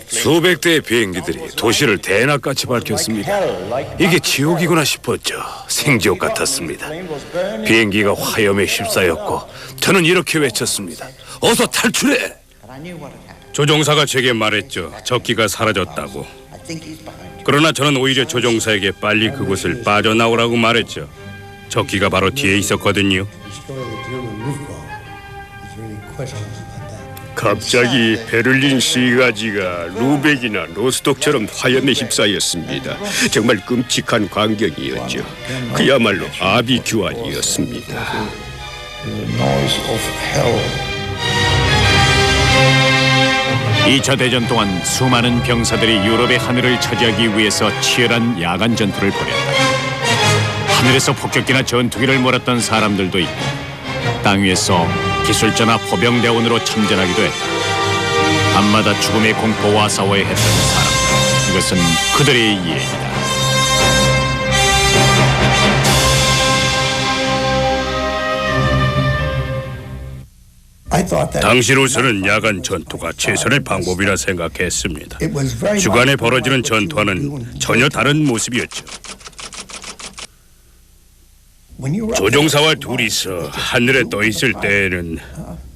수백 대의 비행기들이 도시를 대낮같이 밝혔습니다. 이게 지옥이구나 싶었죠. 생지옥 같았습니다. 비행기가 화염에 휩싸였고 저는 이렇게 외쳤습니다. 어서 탈출해! 조종사가 제게 말했죠. 적기가 사라졌다고. 그러나 저는 오히려 조종사에게 빨리 그곳을 빠져나오라고 말했죠. 적기가 바로 뒤에 있었거든요. 갑자기 베를린 시가지가 루벡이나 로스톡처럼 화염에 휩싸였습니다. 정말 끔찍한 광경이었죠. 그야말로 아비규환이었습니다. 2차 대전 동안 수많은 병사들이 유럽의 하늘을 차지하기 위해서 치열한 야간 전투를 벌였다. 하늘에서 폭격기나 전투기를 몰았던 사람들도 있고 땅 위에서 기술자나 포병대원으로 참전하기도 했다. 밤마다 죽음의 공포와 싸워야 했던 사람들. 이것은 그들의 이야기다. 당시로서는 야간 전투가 최선의 방법이라 생각했습니다. 주간에 벌어지는 전투와는 전혀 다른 모습이었죠. 조종사와 둘이서 하늘에 떠 있을 때에는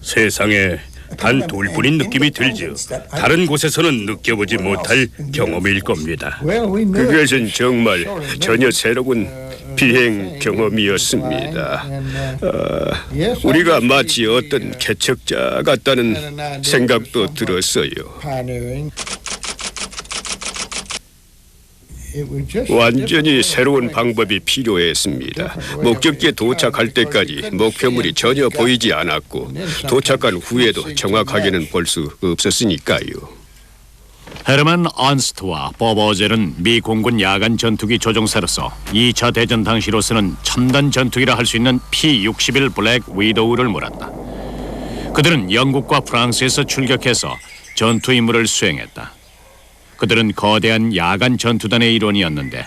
세상에 단 둘뿐인 느낌이 들죠. 다른 곳에서는 느껴보지 못할 경험일 겁니다. 그것은 정말 전혀 새로운 비행 경험이었습니다. 우리가 마치 어떤 개척자 같다는 생각도 들었어요. 완전히 새로운 방법이 필요했습니다. 목적지에 도착할 때까지 목표물이 전혀 보이지 않았고 도착한 후에도 정확하게는 볼 수 없었으니까요. 헤르만 언스트와 법 어젤은 미 공군 야간 전투기 조종사로서 2차 대전 당시로서는 첨단 전투기라 할 수 있는 P-61 블랙 위도우를 몰았다. 그들은 영국과 프랑스에서 출격해서 전투 임무를 수행했다. 그들은 거대한 야간 전투단의 일원이었는데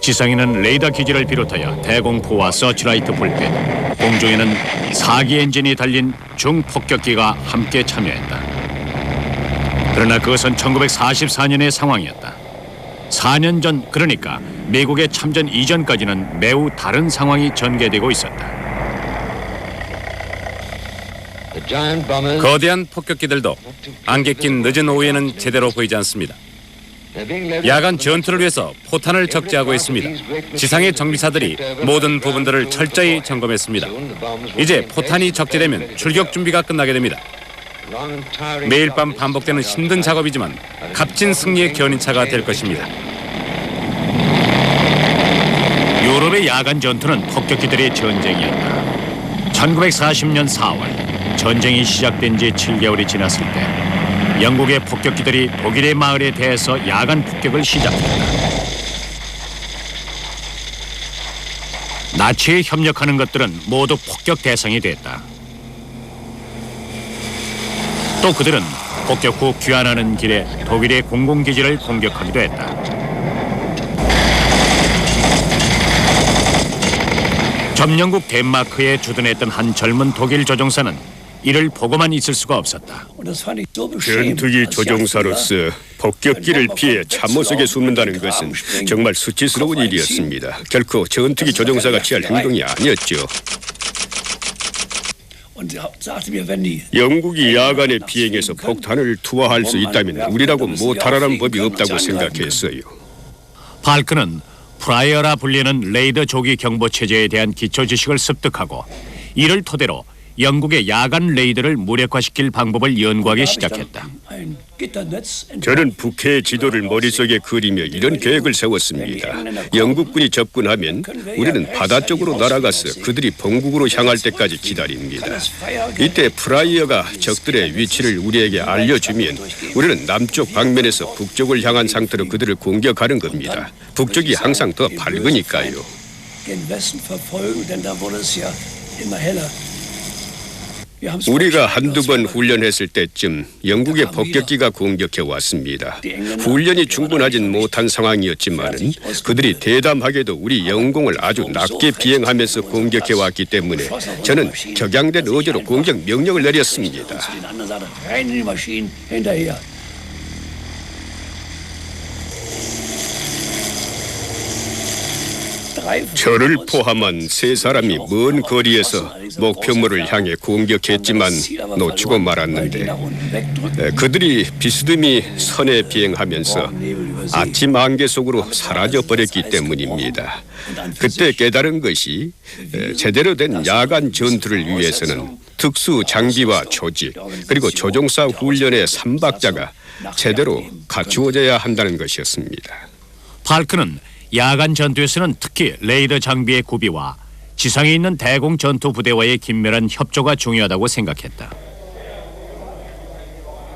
지상에는 레이더 기지를 비롯하여 대공포와 서치라이트 불빛, 공중에는 4기 엔진이 달린 중폭격기가 함께 참여했다. 그러나 그것은 1944년의 상황이었다. 4년 전, 그러니까 미국의 참전 이전까지는 매우 다른 상황이 전개되고 있었다. 거대한 폭격기들도 안개 낀 늦은 오후에는 제대로 보이지 않습니다. 야간 전투를 위해서 포탄을 적재하고 있습니다. 지상의 정비사들이 모든 부분들을 철저히 점검했습니다. 이제 포탄이 적재되면 출격 준비가 끝나게 됩니다. 매일 밤 반복되는 힘든 작업이지만 값진 승리의 견인차가 될 것입니다. 유럽의 야간 전투는 폭격기들의 전쟁이었다. 1940년 4월 전쟁이 시작된 지 7개월이 지났을 때 영국의 폭격기들이 독일의 마을에 대해서 야간 폭격을 시작했다. 나치에 협력하는 것들은 모두 폭격 대상이 됐다. 또 그들은 폭격 후 귀환하는 길에 독일의 공공기지를 공격하기도 했다. 점령국 덴마크에 주둔했던 한 젊은 독일 조종사는 이를 보고만 있을 수가 없었다. 전투기 조종사로서 폭격기를 피해 참호 속에 숨는다는 것은 정말 수치스러운 일이었습니다. 결코 전투기 조종사가 취할 행동이 아니었죠. 영국이 야간에 비행해서 폭탄을 투하할 수 있다면 우리라고 못하라는 법이 없다고 생각했어요. 발크는 프라이어라 불리는 레이더 조기 경보 체제에 대한 기초 지식을 습득하고 이를 토대로 영국의 야간 레이더를 무력화시킬 방법을 연구하기 시작했다. 저는 북해의 지도를 머릿속에 그리며 이런 계획을 세웠습니다. 영국군이 접근하면 우리는 바다 쪽으로 날아가서 그들이 본국으로 향할 때까지 기다립니다. 이때 프라이어가 적들의 위치를 우리에게 알려주면 우리는 남쪽 방면에서 북쪽을 향한 상태로 그들을 공격하는 겁니다. 북쪽이 항상 더 밝으니까요. 우리가 한두 번 훈련했을 때쯤 영국의 폭격기가 공격해 왔습니다. 훈련이 충분하진 못한 상황이었지만 그들이 대담하게도 우리 영공을 아주 낮게 비행하면서 공격해 왔기 때문에 저는 격양된 어조로 공격 명령을 내렸습니다. 저를 포함한 세 사람이 먼 거리에서 목표물을 향해 공격했지만 놓치고 말았는데 그들이 비스듬히 선에 비행하면서 아침 안개 속으로 사라져버렸기 때문입니다. 그때 깨달은 것이 제대로 된 야간 전투를 위해서는 특수 장비와 조직 그리고 조종사 훈련의 삼박자가 제대로 갖추어져야 한다는 것이었습니다. 팔크는 야간 전투에서는 특히 레이더 장비의 구비와 지상에 있는 대공 전투 부대와의 긴밀한 협조가 중요하다고 생각했다.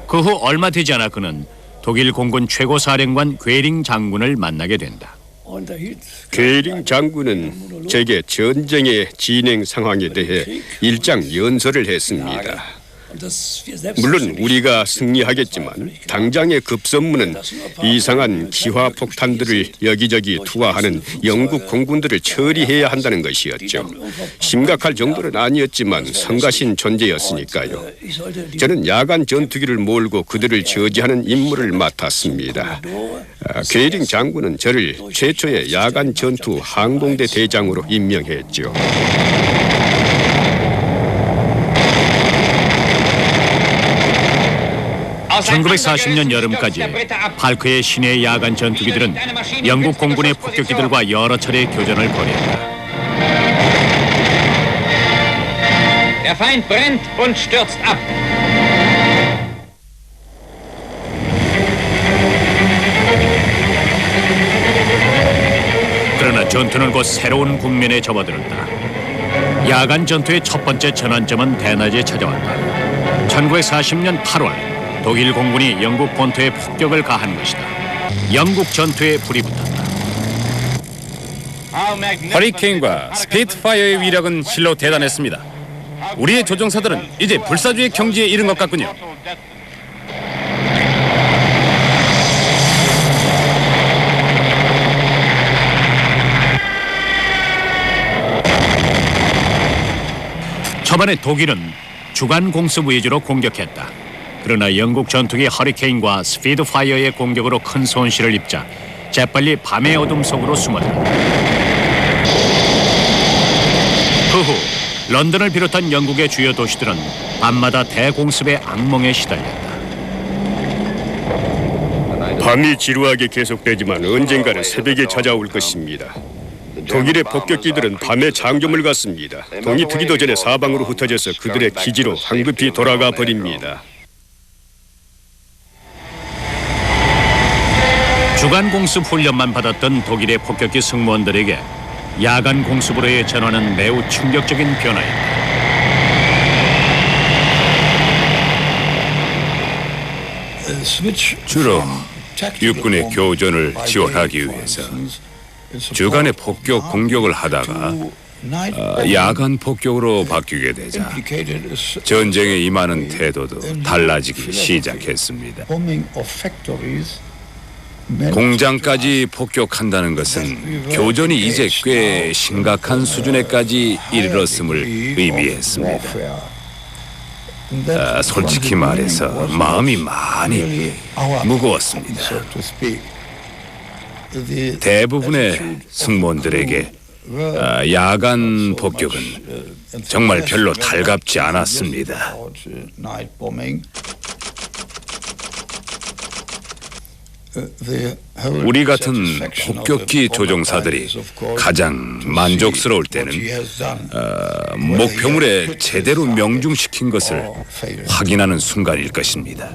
그 후 얼마 되지 않아 그는 독일 공군 최고 사령관 괴링 장군을 만나게 된다. 괴링 장군은 제게 전쟁의 진행 상황에 대해 일장 연설을 했습니다. 물론 우리가 승리하겠지만 당장의 급선무는 이상한 기화 폭탄들을 여기저기 투하하는 영국 공군들을 처리해야 한다는 것이었죠. 심각할 정도는 아니었지만 성가신 존재였으니까요. 저는 야간 전투기를 몰고 그들을 저지하는 임무를 맡았습니다. 괴링 장군은 저를 최초의 야간 전투 항공대 대장으로 임명했죠. 1940년 여름까지 팔크의 신의 야간 전투기들은 영국 공군의 폭격기들과 여러 차례 교전을 벌였다. Der Feind brennt und stürzt ab. 그러나 전투는 곧 새로운 국면에 접어들었다. 야간 전투의 첫 번째 전환점은 대낮에 찾아왔다. 1940년 8월 독일 공군이 영국 본토에 폭격을 가한 것이다. 영국 전투에 불이 붙었다. 허리케인과 스피트파이어의 위력은 실로 대단했습니다. 우리의 조종사들은 이제 불사조의 경지에 이른 것 같군요. 초반에 독일은 주간 공습 위주로 공격했다. 그러나 영국 전투기 허리케인과 스피드파이어의 공격으로 큰 손실을 입자 재빨리 밤의 어둠 속으로 숨어들었다. 그 후 런던을 비롯한 영국의 주요 도시들은 밤마다 대공습의 악몽에 시달렸다. 밤이 지루하게 계속되지만 언젠가는 새벽에 찾아올 것입니다. 독일의 폭격기들은 밤에 장교물 같습니다. 동이 트기도 전에 사방으로 흩어져서 그들의 기지로 황급히 돌아가 버립니다. 주간 공습 훈련만 받았던 독일의 폭격기 승무원들에게 야간 공습으로의 전환은 매우 충격적인 변화였다. 주로 육군의 교전을 지원하기 위해서 주간에 폭격 공격을 하다가 야간 폭격으로 바뀌게 되자 전쟁에 임하는 태도도 달라지기 시작했습니다. 공장까지 폭격한다는 것은 교전이 이제 꽤 심각한 수준에까지 이르렀음을 의미했습니다. 솔직히 말해서 마음이 많이 무거웠습니다. 대부분의 승무원들에게 야간 폭격은 정말 별로 달갑지 않았습니다. 우리 같은 폭격기 조종사들이 가장 만족스러울 때는 목표물에 제대로 명중시킨 것을 확인하는 순간일 것입니다.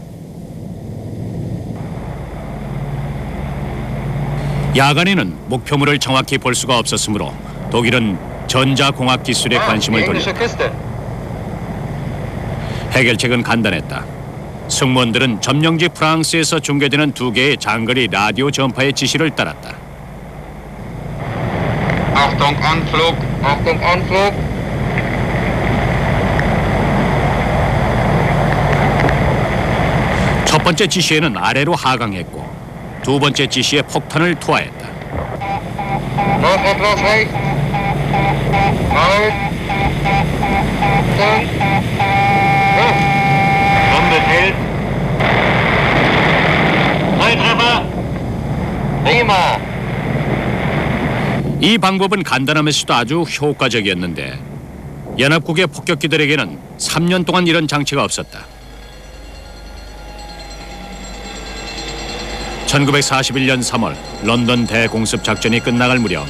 야간에는 목표물을 정확히 볼 수가 없었으므로 독일은 전자공학 기술에 관심을 돌렸다. 해결책은 간단했다. 승무원들은 점령지 프랑스에서 중계되는 2개의 장거리 라디오 전파의 지시를 따랐다. Achtung, Anflug! Achtung, Anflug! 첫 번째 지시에는 아래로 하강했고 두 번째 지시에 폭탄을 투하했다. Los rechts! Halt! Runde hält! Volltreffer! Prima! 이 방법은 간단하면서도 아주 효과적이었는데 연합국의 폭격기들에게는 3년 동안 이런 장치가 없었다. 1941년 3월 런던 대공습 작전이 끝나갈 무렵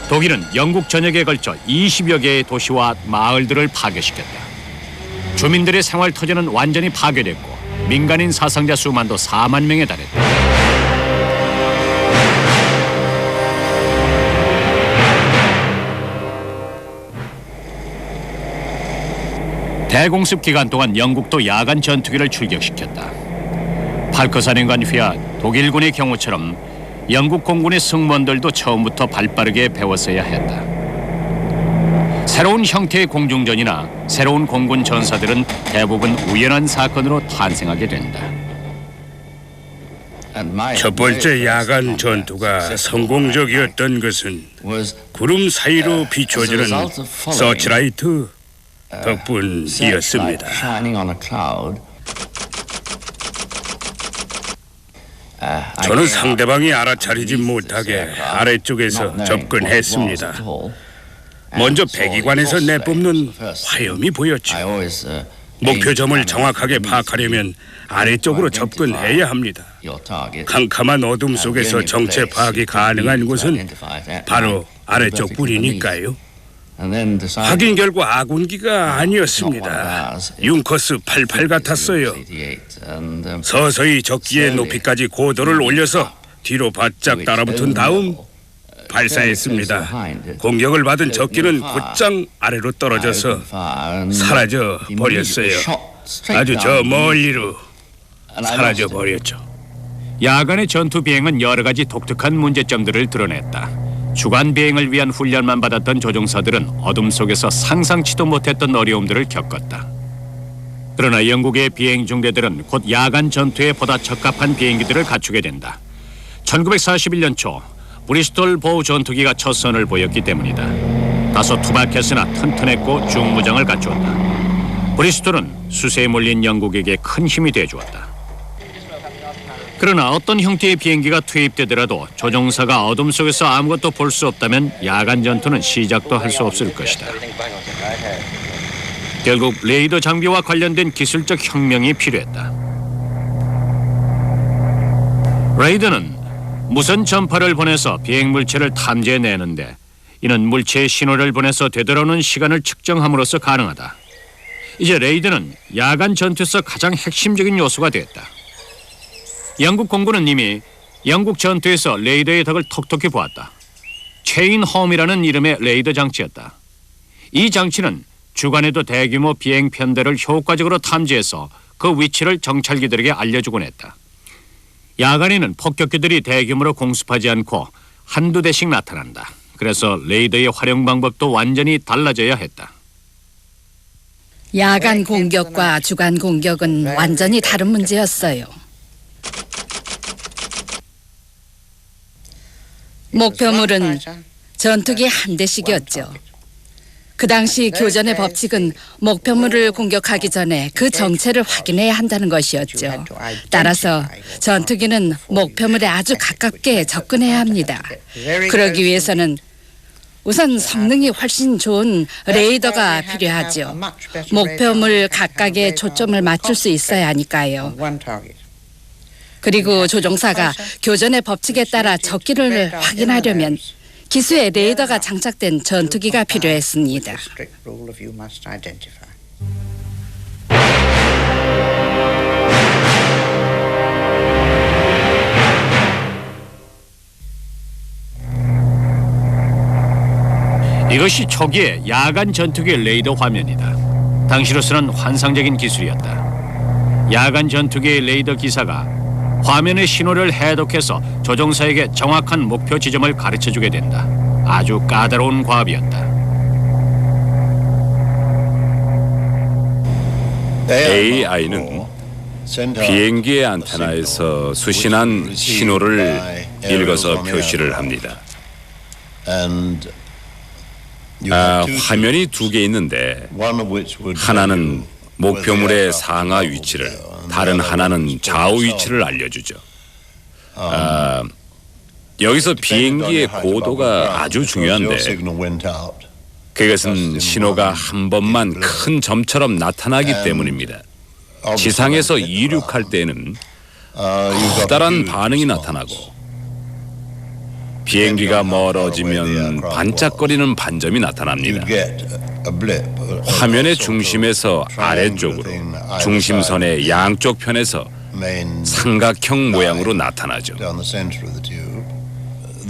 독일은 영국 전역에 걸쳐 20여 개의 도시와 마을들을 파괴시켰다. 주민들의 생활 터전은 완전히 파괴됐고 민간인 사상자 수만도 4만 명에 달했다. 대공습 기간 동안 영국도 야간 전투기를 출격시켰다. 팔커사령관 휘하 독일군의 경우처럼 영국 공군의 승무원들도 처음부터 발빠르게 배웠어야 했다. 새로운 형태의 공중전이나 새로운 공군 전사들은 대부분 우연한 사건으로 탄생하게 된다. 첫 번째 야간 전투가 성공적이었던 것은 구름 사이로 비춰지는 서치라이트 덕분이었습니다. 저는 상대방이 알아차리지 못하게 아래쪽에서 접근했습니다. 먼저 배기관에서 내뿜는 화염이 보였죠. 목표점을 정확하게 파악하려면 아래쪽으로 접근해야 합니다. 캄캄한 어둠 속에서 정체 파악이 가능한 곳은 바로 아래쪽뿐이니까요. 확인 결과 아군기가 아니었습니다. 융커스 88 같았어요. 서서히 적기의 높이까지 고도를 올려서 뒤로 바짝 따라붙은 다음 발사했습니다. 공격을 받은 적기는 곧장 아래로 떨어져서 사라져 버렸어요. 아주 저 멀리로 사라져 버렸죠. 야간의 전투 비행은 여러 가지 독특한 문제점들을 드러냈다. 주간 비행을 위한 훈련만 받았던 조종사들은 어둠 속에서 상상치도 못했던 어려움들을 겪었다. 그러나 영국의 비행 중대들은 곧 야간 전투에 보다 적합한 비행기들을 갖추게 된다. 1941년 초 브리스톨 보우 전투기가 첫 선을 보였기 때문이다. 다소 투박했으나 튼튼했고 중무장을 갖추었다. 브리스톨은 수세에 몰린 영국에게 큰 힘이 돼주었다. 그러나 어떤 형태의 비행기가 투입되더라도 조종사가 어둠 속에서 아무것도 볼 수 없다면 야간 전투는 시작도 할 수 없을 것이다. 결국 레이더 장비와 관련된 기술적 혁명이 필요했다. 레이더는 무선 전파를 보내서 비행 물체를 탐지해내는데 이는 물체의 신호를 보내서 되돌아오는 시간을 측정함으로써 가능하다. 이제 레이더는 야간 전투에서 가장 핵심적인 요소가 되었다. 영국 공군은 이미 영국 전투에서 레이더의 덕을 톡톡히 보았다. 체인 홈이라는 이름의 레이더 장치였다. 이 장치는 주간에도 대규모 비행 편대를 효과적으로 탐지해서 그 위치를 정찰기들에게 알려주곤 했다. 야간에는 폭격기들이 대규모로 공습하지 않고 한두 대씩 나타난다. 그래서 레이더의 활용 방법도 완전히 달라져야 했다. 야간 공격과 주간 공격은 완전히 다른 문제였어요. 목표물은 전투기 한 대씩이었죠. 그 당시 교전의 법칙은 목표물을 공격하기 전에 그 정체를 확인해야 한다는 것이었죠. 따라서 전투기는 목표물에 아주 가깝게 접근해야 합니다. 그러기 위해서는 우선 성능이 훨씬 좋은 레이더가 필요하죠. 목표물 각각에 초점을 맞출 수 있어야 하니까요. 그리고 조종사가 교전의 법칙에 따라 적기를 확인하려면 기수에 레이더가 장착된 전투기가 필요했습니다. 이것이 초기의 야간 전투기 레이더 화면이다. 당시로서는 환상적인 기술이었다. 야간 전투기의 레이더 기사가 화면의 신호를 해독해서 조종사에게 정확한 목표 지점을 가르쳐주게 된다. 아주 까다로운 과업이었다. AI는 비행기의 안테나에서 수신한 신호를 읽어서 표시를 합니다. 화면이 두 개 있는데 하나는 목표물의 상하 위치를, 다른 하나는 좌우 위치를 알려주죠. 여기서 비행기의 고도가 아주 중요한데 그것은 신호가 한 번만 큰 점처럼 나타나기 때문입니다. 지상에서 이륙할 때는 커다란 반응이 나타나고 비행기가 멀어지면 반짝거리는 반점이 나타납니다. 화면의 중심에서 아래쪽으로 중심선의 양쪽 편에서 삼각형 모양으로 나타나죠.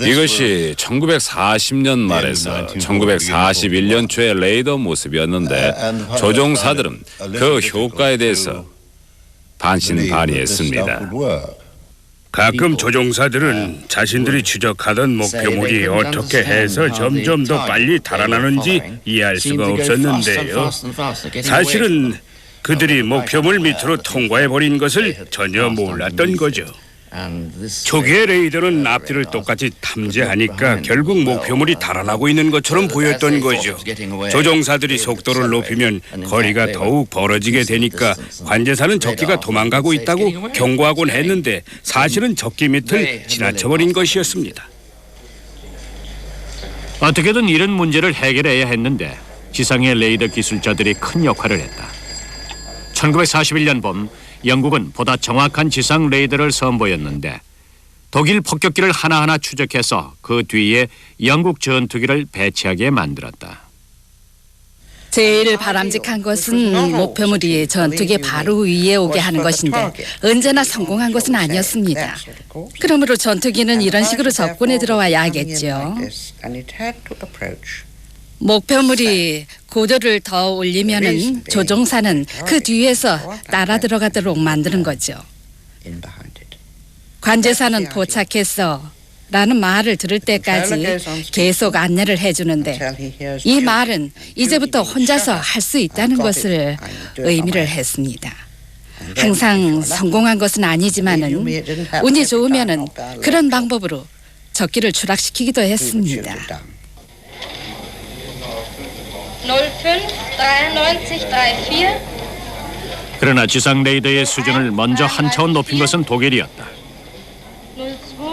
이것이 1940년 말에서 1941년 초의 레이더 모습이었는데 조종사들은 그 효과에 대해서 반신반의했습니다. 가끔 조종사들은 자신들이 추적하던 목표물이 어떻게 해서 점점 더 빨리 달아나는지 이해할 수가 없었는데요. 사실은 그들이 목표물 밑으로 통과해버린 것을 전혀 몰랐던 거죠. 초기의 레이더는 앞뒤를 똑같이 탐지하니까 결국 목표물이 달아나고 있는 것처럼 보였던 거죠. 조종사들이 속도를 높이면 거리가 더욱 벌어지게 되니까 관제사는 적기가 도망가고 있다고 경고하곤 했는데 사실은 적기 밑을 지나쳐버린 것이었습니다. 어떻게든 이런 문제를 해결해야 했는데 지상의 레이더 기술자들이 큰 역할을 했다. 1941년 봄 영국은 보다 정확한 지상 레이더를 선보였는데 독일 폭격기를 하나하나 추적해서 그 뒤에 영국 전투기를 배치하게 만들었다. 제일 바람직한 것은 목표물이 전투기 바로 위에 오게 하는 것인데 언제나 성공한 것은 아니었습니다. 그러므로 전투기는 이런 식으로 접근에 들어와야 하겠죠. 목표물이 고도를 더 올리면은 조종사는 그 뒤에서 따라 들어가도록 만드는 거죠. 관제사는 포착했어 라는 말을 들을 때까지 계속 안내를 해주는데 이 말은 이제부터 혼자서 할 수 있다는 것을 의미를 했습니다. 항상 성공한 것은 아니지만은 운이 좋으면은 그런 방법으로 적기를 추락시키기도 했습니다. 059394. 그러나 지상 레이더의 수준을 먼저 한 차원 높인 것은 독일이었다.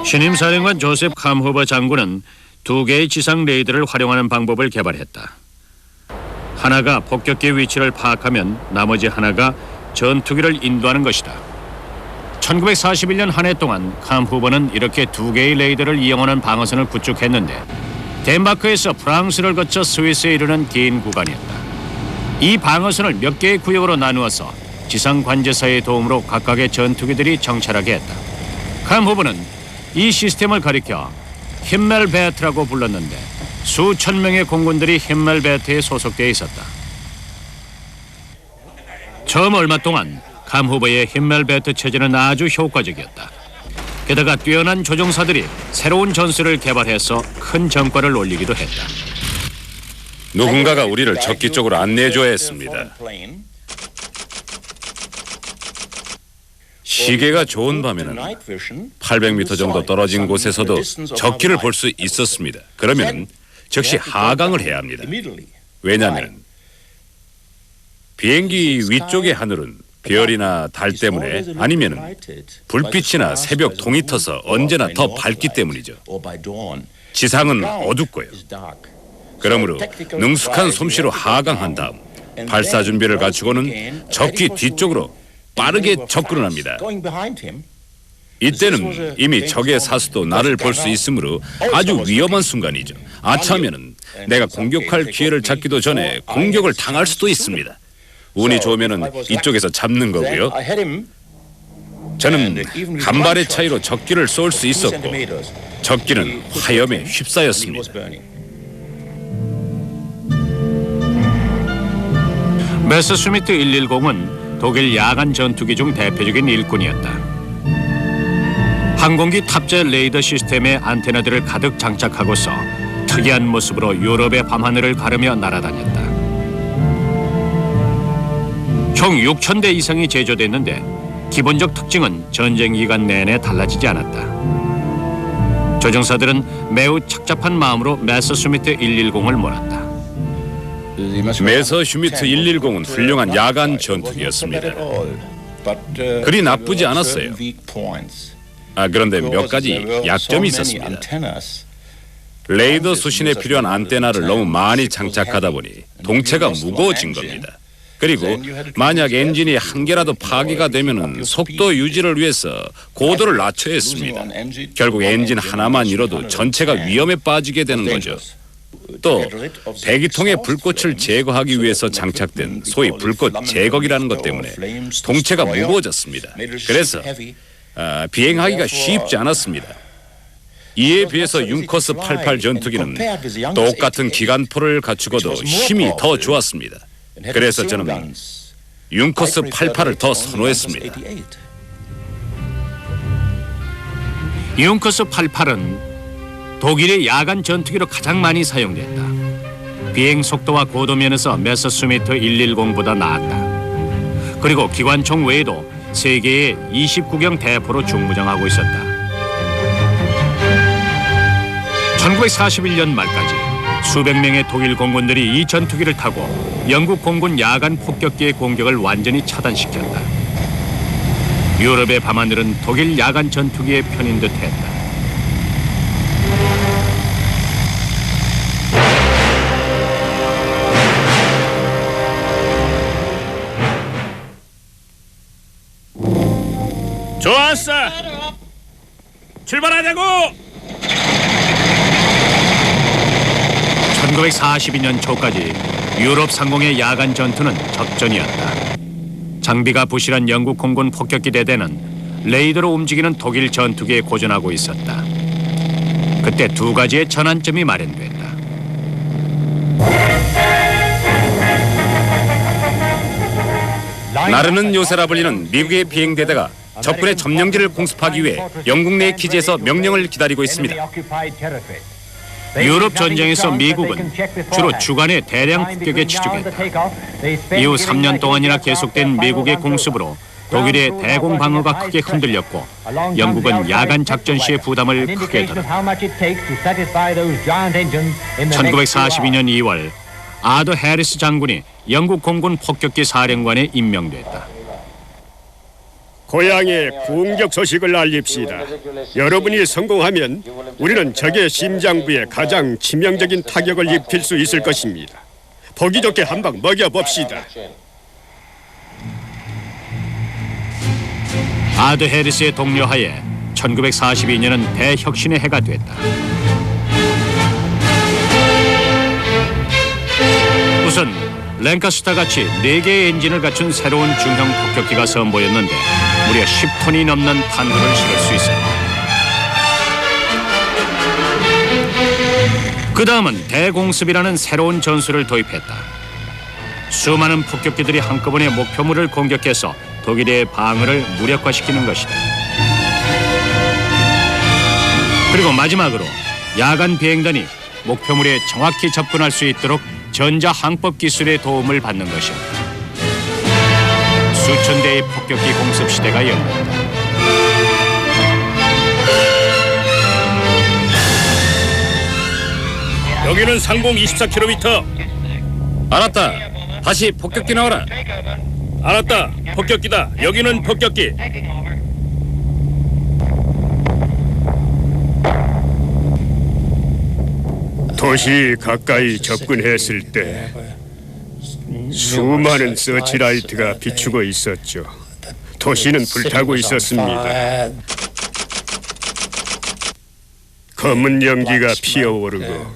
신임 사령관 조셉 캄후버 장군은 두 개의 지상 레이더를 활용하는 방법을 개발했다. 하나가 폭격기 위치를 파악하면 나머지 하나가 전투기를 인도하는 것이다. 1941년 한 해 동안 캄후버는 이렇게 두 개의 레이더를 이용하는 방어선을 구축했는데 덴마크에서 프랑스를 거쳐 스위스에 이르는 긴 구간이었다. 이 방어선을 몇 개의 구역으로 나누어서 지상 관제사의 도움으로 각각의 전투기들이 정찰하게 했다. 캄후버는 이 시스템을 가리켜 힘멜베트라고 불렀는데 수천 명의 공군들이 힘멜베트에 소속되어 있었다. 처음 얼마 동안 캄후버의 힘멜베트 체제는 아주 효과적이었다. 게다가 뛰어난 조종사들이 새로운 전술을 개발해서 큰 전과를 올리기도 했다. 누군가가 우리를 적기 쪽으로 안내해줘야 했습니다. 시계가 좋은 밤에는 800m 정도 떨어진 곳에서도 적기를 볼 수 있었습니다. 그러면 즉시 하강을 해야 합니다. 왜냐하면 비행기 위쪽의 하늘은 별이나 달 때문에 아니면 불빛이나 새벽 동이 터서 언제나 더 밝기 때문이죠. 지상은 어둡고요. 그러므로 능숙한 솜씨로 하강한 다음 발사 준비를 갖추고는 적기 뒤쪽으로 빠르게 접근을 합니다. 이때는 이미 적의 사수도 나를 볼 수 있으므로 아주 위험한 순간이죠. 아차하면은 내가 공격할 기회를 잡기도 전에 공격을 당할 수도 있습니다. 운이 좋으면은 이쪽에서 잡는 거고요. 저는 간발의 차이로 적기를 쏠 수 있었고 적기는 화염에 휩싸였습니다. 메서스미트 110은 독일 야간 전투기 중 대표적인 일꾼이었다. 항공기 탑재 레이더 시스템에 안테나들을 가득 장착하고서 특이한 모습으로 유럽의 밤하늘을 가르며 날아다녔다. 총 6,000대 이상이 제조됐는데 기본적 특징은 전쟁 기간 내내 달라지지 않았다. 조종사들은 매우 착잡한 마음으로 메서스미트 110을 몰았다. 메서슈미트 110은 훌륭한 야간 전투기였습니다. 그리 나쁘지 않았어요. 그런데 몇 가지 약점이 있었습니다. 레이더 수신에 필요한 안테나를 너무 많이 장착하다 보니 동체가 무거워진 겁니다. 그리고 만약 엔진이 한 개라도 파괴가 되면 속도 유지를 위해서 고도를 낮춰야 했습니다. 결국 엔진 하나만 잃어도 전체가 위험에 빠지게 되는 거죠. 또 배기통의 불꽃을 제거하기 위해서 장착된 소위 불꽃 제거기라는 것 때문에 동체가 무거워졌습니다. 그래서 비행하기가 쉽지 않았습니다. 이에 비해서 융커스 88 전투기는 똑같은 기관포를 갖추고도 힘이 더 좋았습니다. 그래서 저는 융커스 88을 더 선호했습니다. 융커스 88은 독일의 야간 전투기로 가장 많이 사용됐다. 비행 속도와 고도 면에서 메서스미트 110보다 나았다. 그리고 기관총 외에도 세계의 29경 대포로 중무장하고 있었다. 1941년 말까지 수백 명의 독일 공군들이 이 전투기를 타고 영국 공군 야간 폭격기의 공격을 완전히 차단시켰다. 유럽의 밤하늘은 독일 야간 전투기의 편인 듯했다. 좋았어. 출발하자고. 1942년 초까지 유럽 상공의 야간 전투는 접전이었다. 장비가 부실한 영국 공군 폭격기 대대는 레이더로 움직이는 독일 전투기에 고전하고 있었다. 그때 두 가지의 전환점이 마련됐다. 나르는 요새라 불리는 미국의 비행대대가 적군의 점령지를 공습하기 위해 영국 내 기지에서 명령을 기다리고 있습니다. 유럽 전쟁에서 미국은 주로 주간에 대량 폭격에 치중했다. 이후 3년 동안이나 계속된 미국의 공습으로 독일의 대공 방어가 크게 흔들렸고 영국은 야간 작전 시의 부담을 크게 들었다. 1942년 2월 아더 해리스 장군이 영국 공군 폭격기 사령관에 임명됐다. 고향에 공격 소식을 알립시다. 여러분이 성공하면 우리는 적의 심장부에 가장 치명적인 타격을 입힐 수 있을 것입니다. 보기 좋게 한 방 먹여봅시다. 아더 해리스의 독려하에 1942년은 대혁신의 해가 됐다. 우선 랭카스타 같이 4개의 엔진을 갖춘 새로운 중형 폭격기가 선보였는데 무려 10톤이 넘는 탄두를 실을 수 있었다. 그 다음은 대공습이라는 새로운 전술을 도입했다. 수많은 폭격기들이 한꺼번에 목표물을 공격해서 독일의 방어를 무력화시키는 것이다. 그리고 마지막으로 야간 비행단이 목표물에 정확히 접근할 수 있도록 전자항법 기술의 도움을 받는 것입니다. 수천 대의 폭격기 공습 시대가 열렸다. 여기는 상공 24km. 알았다. 다시 폭격기 나와라. 알았다. 폭격기다. 여기는 폭격기. 도시 가까이 접근했을 때 수많은 서치라이트가 비추고 있었죠. 도시는 불타고 있었습니다. 검은 연기가 피어오르고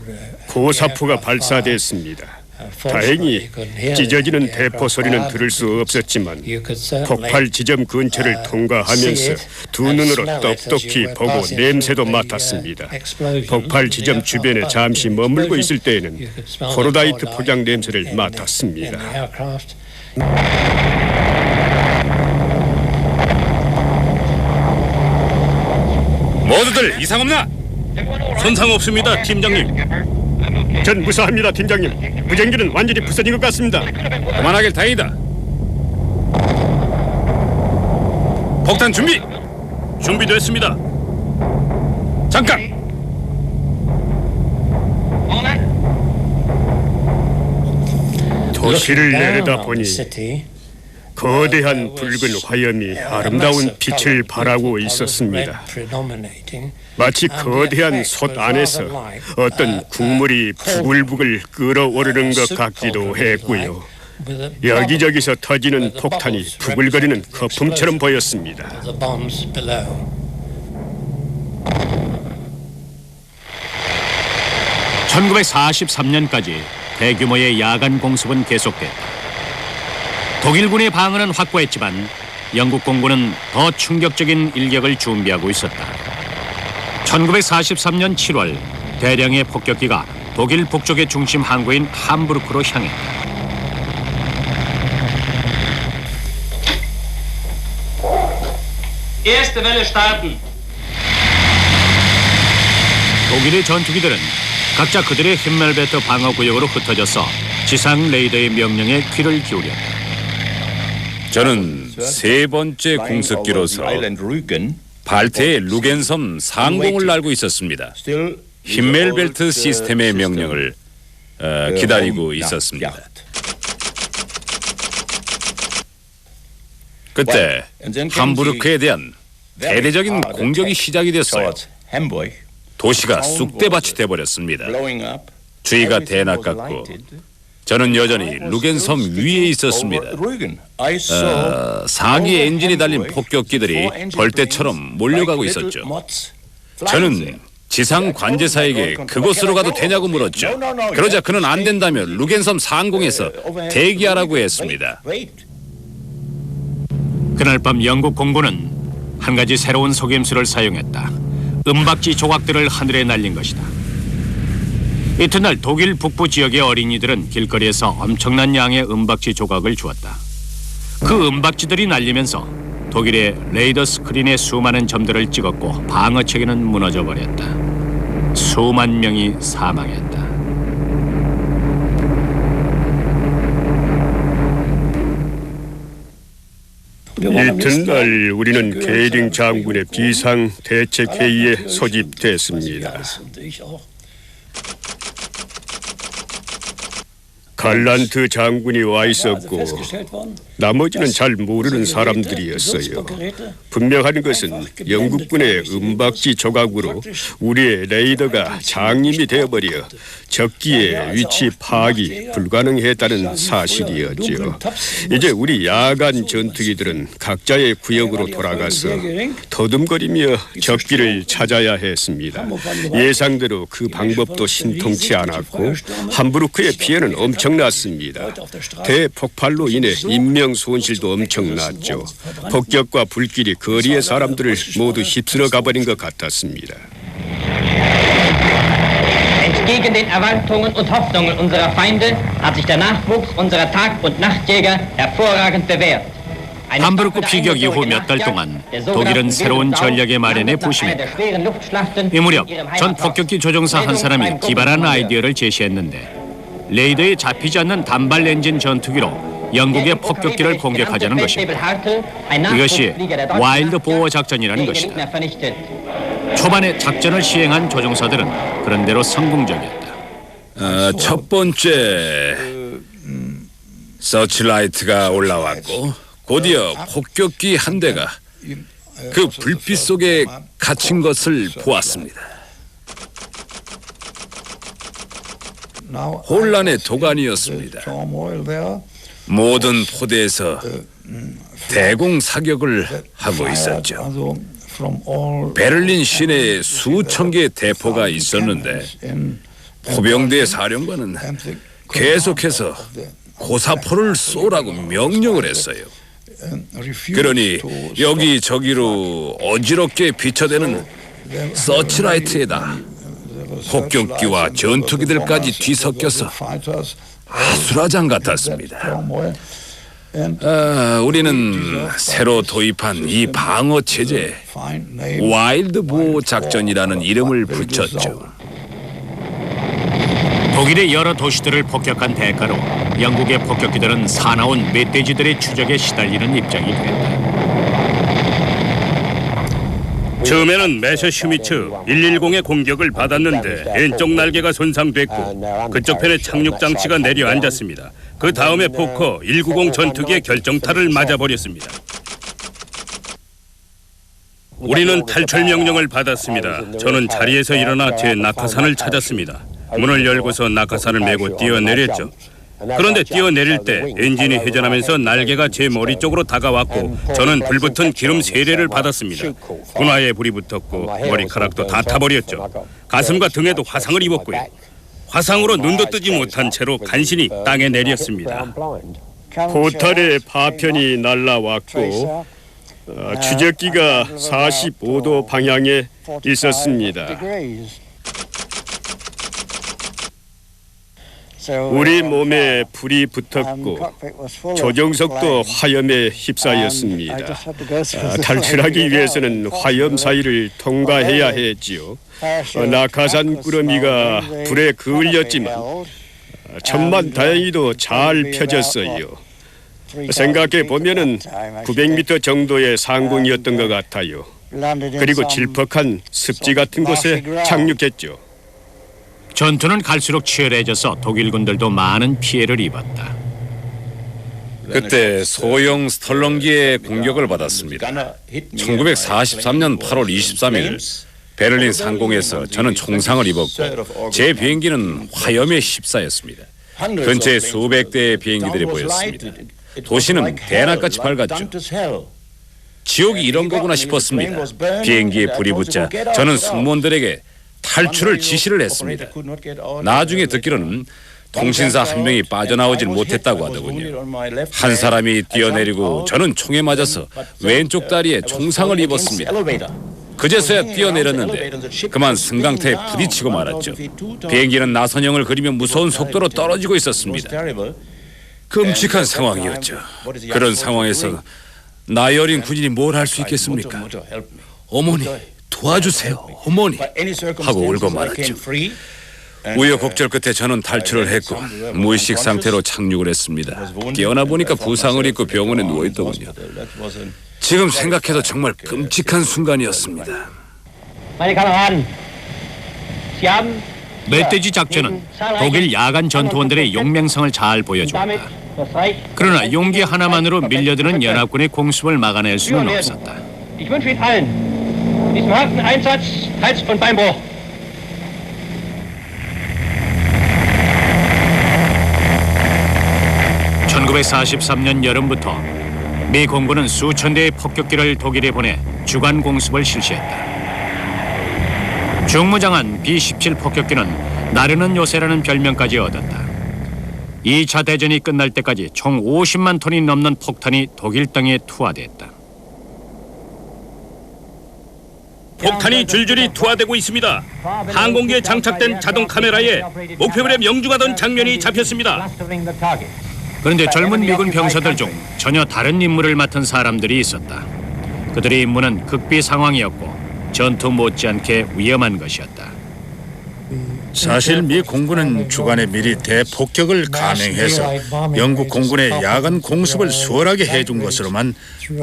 고사포가 발사됐습니다. 다행히 찢어지는 대포 소리는 들을 수 없었지만 폭발 지점 근처를 통과하면서 두 눈으로 똑똑히 보고 냄새도 맡았습니다. 폭발 지점 주변에 잠시 머물고 있을 때에는 코로다이트 포장 냄새를 맡았습니다. 모두들 이상 없나? 손상 없습니다, 팀장님. 전 무사합니다, 팀장님. 무전기는 완전히 부서진 것 같습니다. 그만하길 다행이다. 폭탄 준비. 준비됐습니다. 잠깐. 도시를 내려다보니 거대한 붉은 화염이 아름다운 빛을 발하고 있었습니다. 마치 거대한 솥 안에서 어떤 국물이 부글부글 끓어오르는 것 같기도 했고요. 여기저기서 터지는 폭탄이 부글거리는 거품처럼 보였습니다. 1943년까지 대규모의 야간 공습은 계속됐다. 독일군의 방어는 확고했지만 영국 공군은 더 충격적인 일격을 준비하고 있었다. 1943년 7월 대량의 폭격기가 독일 북쪽의 중심 항구인 함부르크로 향했다. Erste Welle starten. 독일의 전투기들은 각자 그들의 힌멜베트 방어구역으로 흩어져서 지상 레이더의 명령에 귀를 기울였다. 저는 세 번째 공습기로서 발트의 루겐섬 상공을 날고 있었습니다. 힌멜벨트 시스템의 명령을 기다리고 있었습니다. 그때 함부르크에 대한 대대적인 공격이 시작이 됐어요. 도시가 쑥대밭이 돼버렸습니다. 주위가 대낮같고 저는 여전히 루겐섬 위에 있었습니다. 사기 엔진이 달린 폭격기들이 벌떼처럼 몰려가고 있었죠. 저는 지상 관제사에게 그곳으로 가도 되냐고 물었죠. 그러자 그는 안 된다며 루겐섬 상공에서 대기하라고 했습니다. 그날 밤 영국 공군은 한 가지 새로운 속임수를 사용했다. 은박지 조각들을 하늘에 날린 것이다. 이튿날 독일 북부 지역의 어린이들은 길거리에서 엄청난 양의 은박지 조각을 주었다. 그 은박지들이 날리면서 독일의 레이더 스크린의 수많은 점들을 찍었고 방어 체계는 무너져 버렸다. 수만 명이 사망했다. 이튿날 우리는 게이링 장군의 비상 대책 회의에 소집됐습니다. 갈란트 장군이 와 있었고 나머지는 잘 모르는 사람들이었어요. 분명한 것은 영국군의 은박지 조각으로 우리의 레이더가 장님이 되어버려 적기의 위치 파악이 불가능했다는 사실이었죠. 이제 우리 야간 전투기들은 각자의 구역으로 돌아가서 더듬거리며 적기를 찾아야 했습니다. 예상대로 그 방법도 신통치 않았고 함부르크의 피해는 엄청났습니다. 대폭발로 인해 인명 손실도 엄청났죠. 폭격과 불길이 거리의 사람들을 모두 휩쓸어 가버린 것 같았습니다. Entgegen den Erwartungen und Hoffnungen unserer Feinde hat sich der Nachwuchs unserer Tag- und Nachtjäger hervorragend bewährt. 함부르크 피격 이후 몇 달 동안 독일은 새로운 전략의 마련에 부심했다. 이 무렵 전 폭격기 조종사 한 사람이 기발한 아이디어를 제시했는데 레이더에 잡히지 않는 단발 엔진 전투기로 영국의 폭격기를 공격하자는 것입니다. 이것이 와일드 보어 작전이라는 것이다. 초반에 작전을 시행한 조종사들은 그런대로 성공적이었다. 첫 번째 서치라이트가 올라왔고 곧이어 폭격기 한 대가 그 불빛 속에 갇힌 것을 보았습니다. 혼란의 도가니였습니다. 모든 포대에서 대공 사격을 하고 있었죠. 베를린 시내에 수천 개의 대포가 있었는데 포병대 사령관은 계속해서 고사포를 쏘라고 명령을 했어요. 그러니 여기저기로 어지럽게 비춰대는 서치라이트에다 폭격기와 전투기들까지 뒤섞여서 아수라장 같았습니다. 우리는 새로 도입한 이 방어 체제에 와일드 보호 작전이라는 이름을 붙였죠. 독일의 여러 도시들을 폭격한 대가로 영국의 폭격기들은 사나운 멧돼지들의 추적에 시달리는 입장이 됐다. 처음에는 메셔슈미츠 110의 공격을 받았는데 왼쪽 날개가 손상됐고 그쪽 편에 착륙 장치가 내려앉았습니다. 그 다음에 포커 190 전투기의 결정타를 맞아버렸습니다. 우리는 탈출 명령을 받았습니다. 저는 자리에서 일어나 제 낙하산을 찾았습니다. 문을 열고서 낙하산을 메고 뛰어내렸죠. 그런데 뛰어내릴 때 엔진이 회전하면서 날개가 제 머리 쪽으로 다가왔고 저는 불붙은 기름 세례를 받았습니다. 분화에 불이 붙었고 머리카락도 다 타버렸죠. 가슴과 등에도 화상을 입었고요. 화상으로 눈도 뜨지 못한 채로 간신히 땅에 내렸습니다. 포탈의 파편이 날라왔고 추적기가 45도 방향에 있었습니다. 우리 몸에 불이 붙었고 조종석도 화염에 휩싸였습니다. 탈출하기 위해서는 화염 사이를 통과해야 했지요. 낙하산 꾸러미가 불에 그을렸지만 천만다행히도 잘 펴졌어요. 생각해 보면은 900m 정도의 상공이었던 것 같아요. 그리고 질퍽한 습지 같은 곳에 착륙했죠. 전투는 갈수록 치열해져서 독일군들도 많은 피해를 입었다. 그때 소형 스털렁기의 공격을 받았습니다. 1943년 8월 23일 베를린 상공에서 저는 총상을 입었고 제 비행기는 화염에 휩싸였습니다. 근처에 수백 대의 비행기들이 보였습니다. 도시는 대낮같이 밝았죠. 지옥이 이런 거구나 싶었습니다. 비행기에 불이 붙자 저는 승무원들에게 탈출을 지시를 했습니다. 나중에 듣기로는 통신사 한 명이 빠져나오질 못했다고 하더군요. 한 사람이 뛰어내리고 저는 총에 맞아서 왼쪽 다리에 총상을 입었습니다. 그제서야 뛰어내렸는데 그만 승강태에 부딪히고 말았죠. 비행기는 나선형을 그리며 무서운 속도로 떨어지고 있었습니다. 끔찍한 상황이었죠. 그런 상황에서 나이 어린 군인이 뭘 할 수 있겠습니까? 어머니 도와주세요, 어머니 하고 울고 말았죠. 우여곡절 끝에 저는 탈출을 했고 무의식 상태로 착륙을 했습니다. 깨어나 보니까 부상을 입고 병원에 누워있더군요. 지금 생각해도 정말 끔찍한 순간이었습니다. 멧돼지 작전은 독일 야간 전투원들의 용맹성을 잘 보여주었다. 그러나 용기 하나만으로 밀려드는 연합군의 공습을 막아낼 수는 없었다. Diesem harten Einsatz, Hals- und Beinbruch. (1943년) 여름부터 미 공군은 수천 대의 폭격기를 독일에 보내 주간 공습을 실시했다. 중무장한 B-17 폭격기는 나르는 요새라는 별명까지 얻었다. 2차 대전이 끝날 때까지 총 50만 톤이 넘는 폭탄이 독일 땅에 투하됐다. 폭탄이 줄줄이 투하되고 있습니다. 항공기에 장착된 자동 카메라에 목표물에 명중하던 장면이 잡혔습니다. 그런데 젊은 미군 병사들 중 전혀 다른 임무를 맡은 사람들이 있었다. 그들의 임무는 극비 상황이었고 전투 못지않게 위험한 것이었다. 사실 미 공군은 주간에 미리 대폭격을 감행해서 영국 공군의 야간 공습을 수월하게 해준 것으로만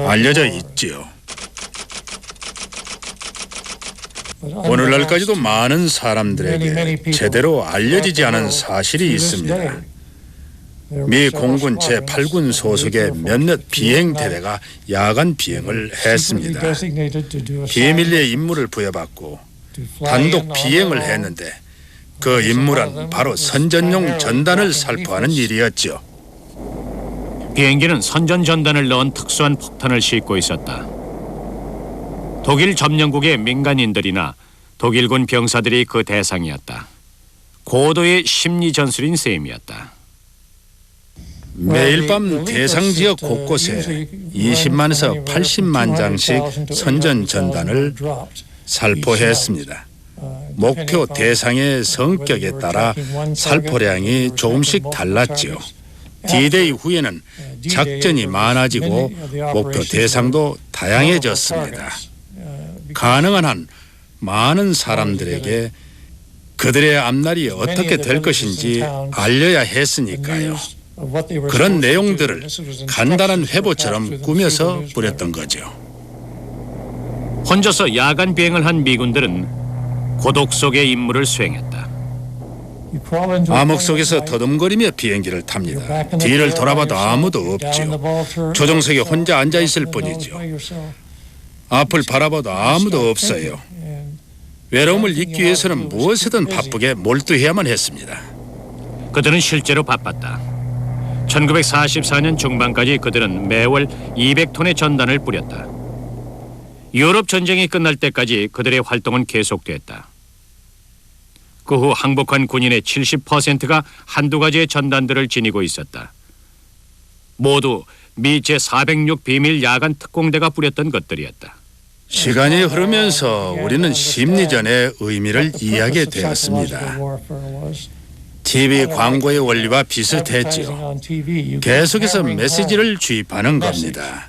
알려져 있지요. 오늘날까지도 많은 사람들에게 제대로 알려지지 않은 사실이 있습니다. 미 공군 제8군 소속의 몇몇 비행대대가 야간 비행을 했습니다. 비밀리에 임무를 부여받고 단독 비행을 했는데 그 임무란 바로 선전용 전단을 살포하는 일이었죠. 비행기는 선전 전단을 넣은 특수한 폭탄을 싣고 있었다. 독일 점령국의 민간인들이나 독일군 병사들이 그 대상이었다. 고도의 심리 전술인 셈이었다. 매일 밤 대상 지역 곳곳에 20만에서 80만 장씩 선전 전단을 살포했습니다. 목표 대상의 성격에 따라 살포량이 조금씩 달랐지요. D-Day 후에는 작전이 많아지고 목표 대상도 다양해졌습니다. 가능한 한 많은 사람들에게 그들의 앞날이 어떻게 될 것인지 알려야 했으니까요. 그런 내용들을 간단한 회보처럼 꾸며서 뿌렸던 거죠. 혼자서 야간 비행을 한 미군들은 고독 속의 임무를 수행했다. 암흑 속에서 더듬거리며 비행기를 탑니다. 뒤를 돌아봐도 아무도 없지요. 조종석에 혼자 앉아 있을 뿐이죠. 앞을 바라봐도 아무도 없어요. 외로움을 잊기 위해서는 무엇이든 바쁘게 몰두해야만 했습니다. 그들은 실제로 바빴다. 1944년 중반까지 그들은 매월 200톤의 전단을 뿌렸다. 유럽 전쟁이 끝날 때까지 그들의 활동은 계속됐다. 그 후 항복한 군인의 70%가 한두 가지의 전단들을 지니고 있었다. 모두 미 제406 비밀 야간 특공대가 뿌렸던 것들이었다. 시간이 흐르면서 우리는 심리전의 의미를 이해하게 되었습니다. TV 광고의 원리와 비슷했지요. 계속해서 메시지를 주입하는 겁니다.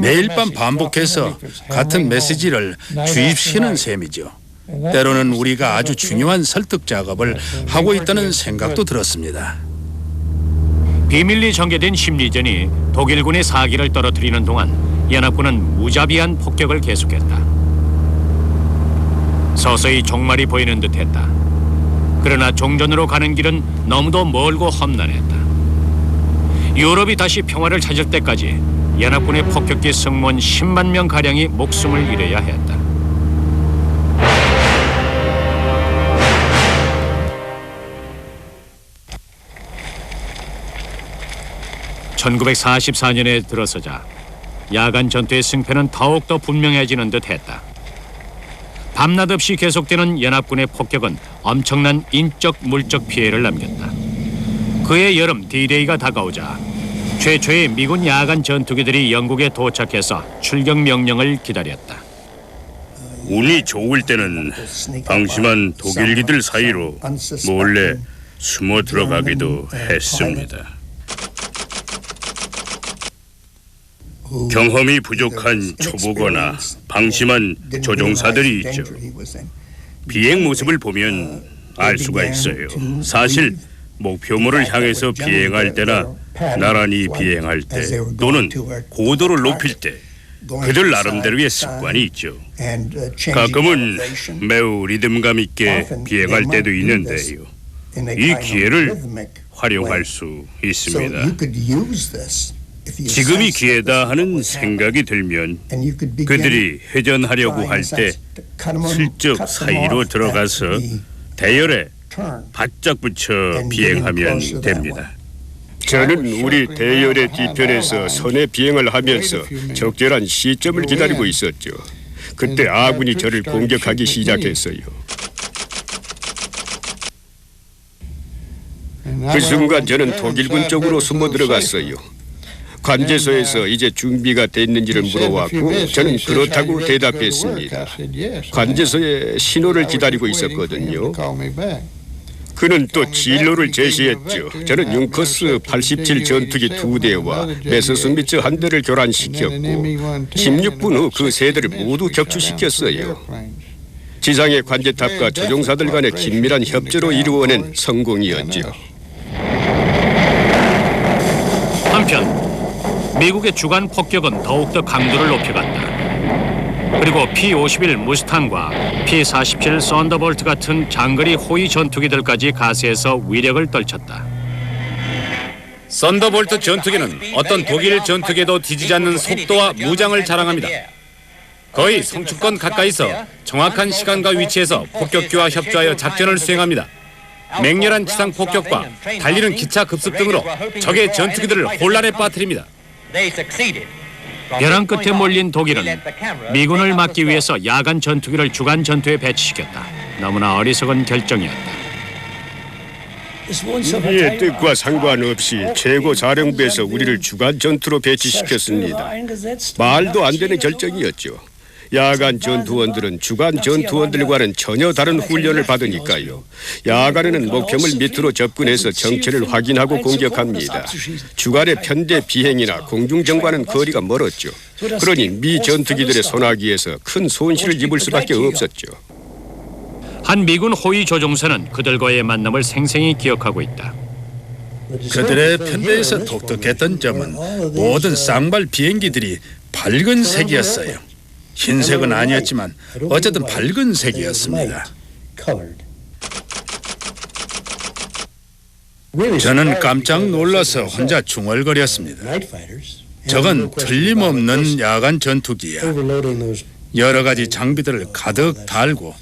매일 밤 반복해서 같은 메시지를 주입시키는 셈이죠. 때로는 우리가 아주 중요한 설득 작업을 하고 있다는 생각도 들었습니다. 비밀리 전개된 심리전이 독일군의 사기를 떨어뜨리는 동안 연합군은 무자비한 폭격을 계속했다. 서서히 종말이 보이는 듯했다. 그러나 종전으로 가는 길은 너무도 멀고 험난했다. 유럽이 다시 평화를 찾을 때까지 연합군의 폭격기 승무원 10만 명가량이 목숨을 잃어야 했다. (1944년에) 들어서자 야간 전투의 승패는 더욱더 분명해지는 듯했다. 밤낮 없이 계속되는 연합군의 폭격은 엄청난 인적 물적 피해를 남겼다. 그해 여름 D-Day가 다가오자 최초의 미군 야간 전투기들이 영국에 도착해서 출격 명령을 기다렸다. 운이 좋을 때는 방심한 독일기들 사이로 몰래 숨어 들어가기도 했습니다. 경험이 부족한 초보거나 방심한 조종사들이 있죠. 비행 모습을 보면 알 수가 있어요. 사실 목표물을 향해서 비행할 때나 나란히 비행할 때 또는 고도를 높일 때 그들 나름대로의 습관이 있죠. 가끔은 매우 리듬감 있게 비행할 때도 있는데요. 이 기회를 활용할 수 있습니다. 지금이 기회다 하는 생각이 들면 그들이 회전하려고 할 때 슬쩍 사이로 들어가서 대열에 바짝 붙여 비행하면 됩니다. 저는 우리 대열의 뒤편에서 선의 비행을 하면서 적절한 시점을 기다리고 있었죠. 그때 아군이 저를 공격하기 시작했어요. 그 순간 저는 독일군 쪽으로 숨어 들어갔어요. 관제소에서 이제 준비가 됐는지를 물어왔고 저는 그렇다고 대답했습니다. 관제소에 신호를 기다리고 있었거든요. 그는 또 진로를 제시했죠. 저는 융커스 87 전투기 2대와 메서스미츠 1대를 교란시켰고 16분 후 그 세대를 모두 격추시켰어요. 지상의 관제탑과 조종사들 간의 긴밀한 협조로 이루어낸 성공이었죠. 한편 미국의 주간 폭격은 더욱더 강도를 높여갔다. 그리고 P-51 무스탕과 P-47 썬더볼트 같은 장거리 호위 전투기들까지 가세해서 위력을 떨쳤다. 썬더볼트 전투기는 어떤 독일 전투기에도 뒤지지 않는 속도와 무장을 자랑합니다. 거의 성축권 가까이서 정확한 시간과 위치에서 폭격기와 협조하여 작전을 수행합니다. 맹렬한 지상 폭격과 달리는 기차 급습 등으로 적의 전투기들을 혼란에 빠뜨립니다. 벼랑 끝에 몰린 독일은 미군을 막기 위해서 야간 전투기를 주간 전투에 배치시켰다. 너무나 어리석은 결정이었다. 우리의 뜻과 상관없이 최고 사령부에서 우리를 주간 전투로 배치시켰습니다. 말도 안 되는 결정이었죠. 야간 전투원들은 주간 전투원들과는 전혀 다른 훈련을 받으니까요. 야간에는 목표물 밑으로 접근해서 정체를 확인하고 공격합니다. 주간의 편대 비행이나 공중전과는 거리가 멀었죠. 그러니 미 전투기들의 손아귀에서 큰 손실을 입을 수밖에 없었죠. 한 미군 호위 조종사는 그들과의 만남을 생생히 기억하고 있다. 그들의 편대에서 독특했던 점은 모든 쌍발 비행기들이 밝은 색이었어요. 흰색은 아니었지만 어쨌든 밝은 색이었습니다. 저는 깜짝 놀라서 혼자 중얼거렸습니다. 저건 틀림없는 야간 전투기야. 여러 가지 장비들을 가득 달고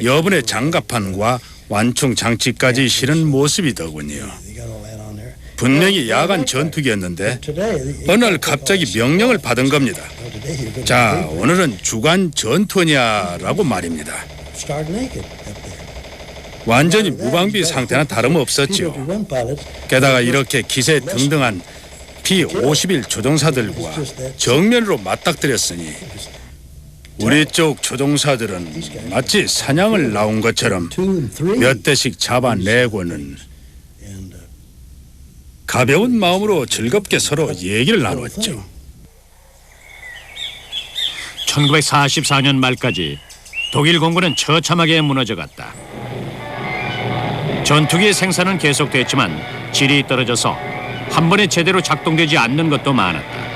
여분의 장갑판과 완충 장치까지 실은 모습이더군요. 분명히 야간 전투기였는데 어느 날 갑자기 명령을 받은 겁니다. 자, 오늘은 주간 전투냐라고 말입니다. 완전히 무방비 상태나 다름없었죠. 게다가 이렇게 기세 등등한 P-51 조종사들과 정면으로 맞닥뜨렸으니 우리 쪽 조종사들은 마치 사냥을 나온 것처럼 몇 대씩 잡아내고는 가벼운 마음으로 즐겁게 서로 얘기를 나눴죠. 1944년 말까지 독일 공군은 처참하게 무너져갔다. 전투기 생산은 계속됐지만 질이 떨어져서 한 번에 제대로 작동되지 않는 것도 많았다.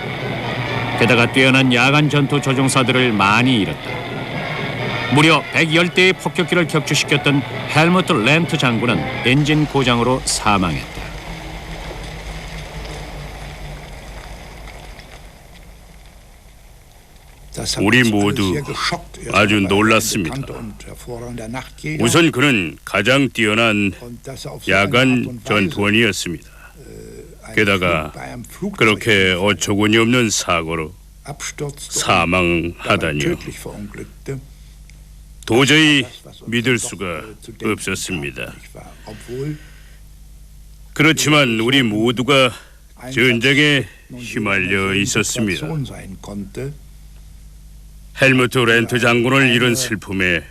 게다가 뛰어난 야간 전투 조종사들을 많이 잃었다. 무려 110대의 폭격기를 격추시켰던 헬무트 렌트 장군은 엔진 고장으로 사망했다. 우리 모두 아주 놀랐습니다. 우선 그는 가장 뛰어난 야간 전투원이었습니다. 게다가 그렇게 어처구니 없는 사고로 사망하다니요. 도저히 믿을 수가 없었습니다. 그렇지만 우리 모두가 전쟁에 휘말려 있었습니다. 헬무트 렌트 장군을 잃은 슬픔에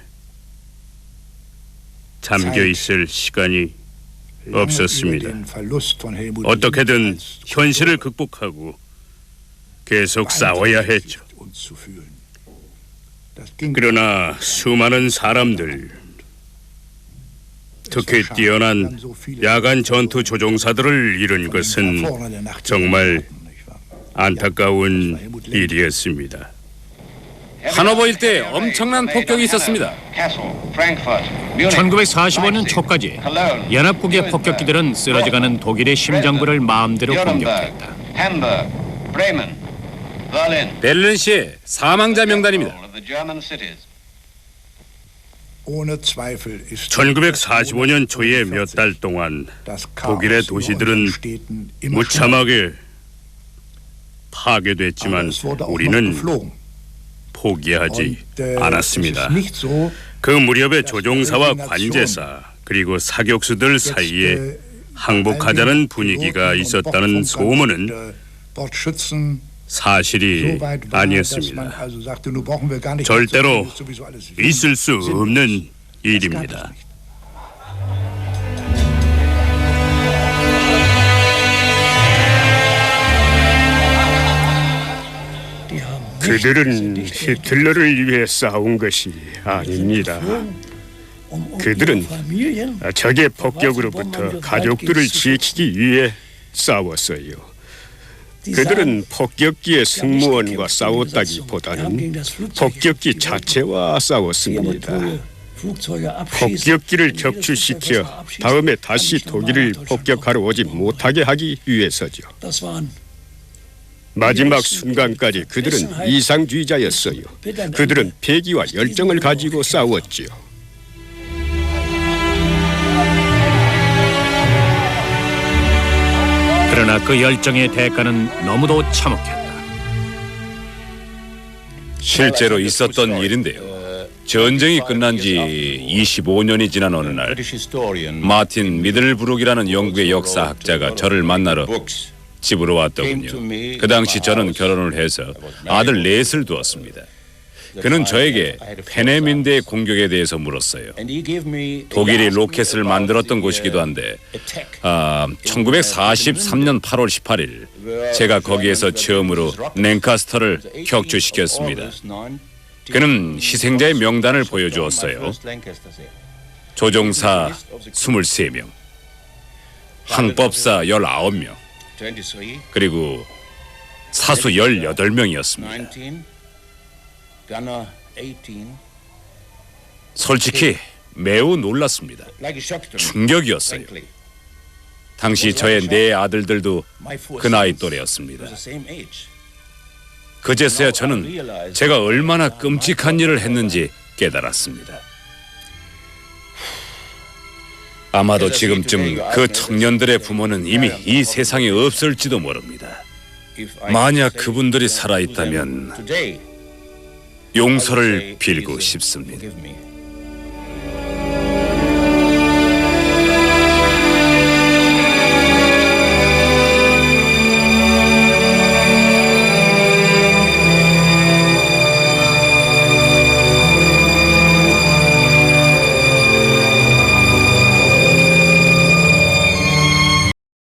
잠겨 있을 시간이 없었습니다. 어떻게든 현실을 극복하고 계속 싸워야 했죠. 그러나 수많은 사람들, 특히 뛰어난 야간 전투 조종사들을 잃은 것은 정말 안타까운 일이었습니다. 하노버 일대에 엄청난 폭격이 있었습니다. 1945년 초까지 연합국의 폭격기들은 쓰러져가는 독일의 심장부를 마음대로 공격했다. 베를린시의 사망자 명단입니다. 1945년 초에 몇 달 동안 독일의 도시들은 무참하게 파괴됐지만 우리는 포기하지 않았습니다. 그 무렵에 조종사와 관제사 그리고 사격수들 사이에 항복하자는 분위기가 있었다는 소문은 사실이 아니었습니다. 절대로 있을 수 없는 일입니다. 그들은 히틀러를 위해 싸운 것이 아닙니다. 그들은 적의 폭격으로부터 가족들을 지키기 위해 싸웠어요. 그들은 폭격기의 승무원과 싸웠다기보다는 폭격기 자체와 싸웠습니다. 폭격기를 격추시켜 다음에 다시 독일을 폭격하러 오지 못하게 하기 위해서죠. 마지막 순간까지 그들은 이상주의자였어요. 그들은 패기와 열정을 가지고 싸웠지요. 그러나 그 열정의 대가는 너무도 참혹했다. 실제로 있었던 일인데요. 전쟁이 끝난 지 25년이 지난 어느 날 마틴 미들브룩이라는 영국의 역사학자가 저를 만나러 집으로 왔더군요. 그 당시 저는 결혼을 해서 아들 넷을 두었습니다. 그는 저에게 페네민대의 공격에 대해서 물었어요. 독일이 로켓을 만들었던 곳이기도 한데 1943년 8월 18일 제가 거기에서 처음으로 랭카스터를 격추시켰습니다. 그는 희생자의 명단을 보여주었어요. 조종사 23명, 항법사 19명, 그리고 사수 18명이었습니다. 솔직히 매우 놀랐습니다. 충격이었어요. 당시 저의 네 아들들도 그 나이 또래였습니다. 그제서야 저는 제가 얼마나 끔찍한 일을 했는지 깨달았습니다. 아마도 지금쯤 그 청년들의 부모는 이미 이 세상에 없을지도 모릅니다. 만약 그분들이 살아있다면 용서를 빌고 싶습니다.